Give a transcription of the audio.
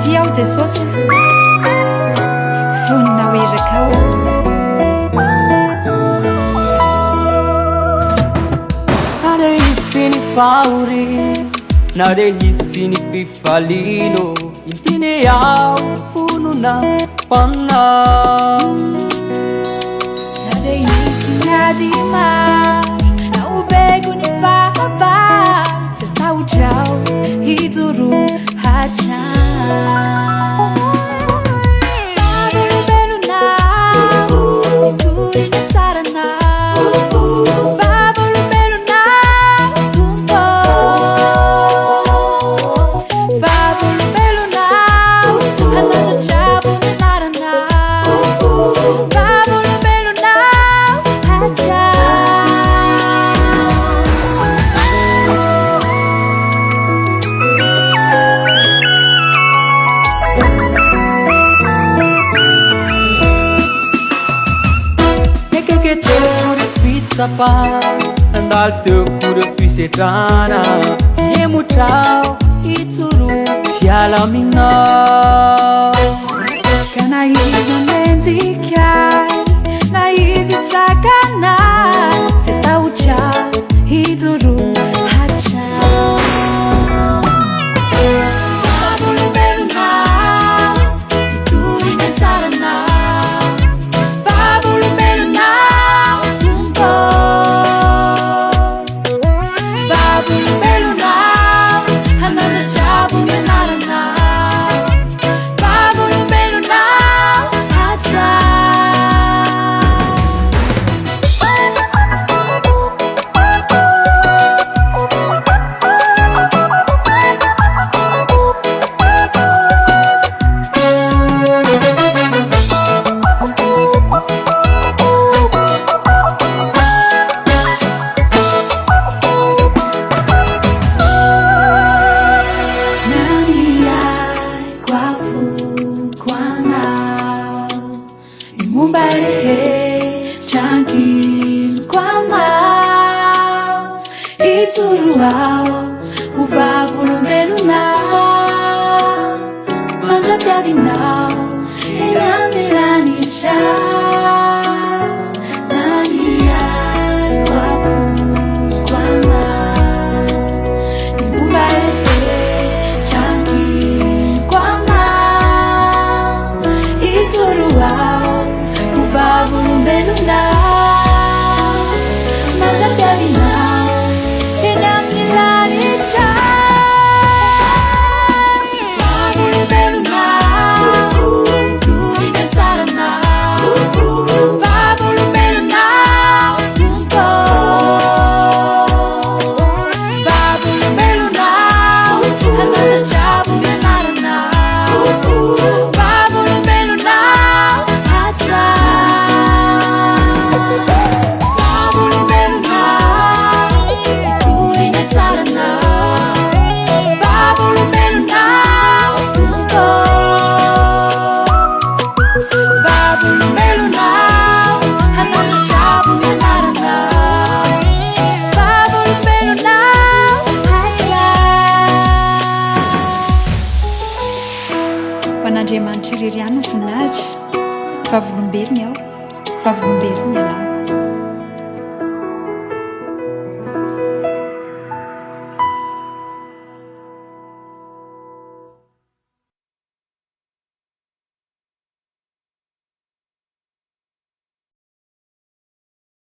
Dia ao Jesosy vonina oerakao nade hisiny fauri nade hisiny fifalino intine ao fonona panao nade hisiny adimar na ubego ni vava se taudrao hijuru hacha Vavolombelona ituri sarana Vavolombelona tumbo Vavolombelona another chabu narana Vavolombelona hacha Sapa andal teu cura fisetrana tiemo trao ituru siala minga kana izo menzikai na izi sakana setaucha ituru hacha Vavolombelona ituri nensarana Vavolombelona Vavolombelona another chabu narana Vavolombelona hacha o Vavolombelona manja piavinao e nantenaina naniai quafu quana imumbae changi quana ituruao o Vavolombelona manja piavinao Andriamanitra irery ihany no voninahitra Vavolombelona ao Vavolombelona ianao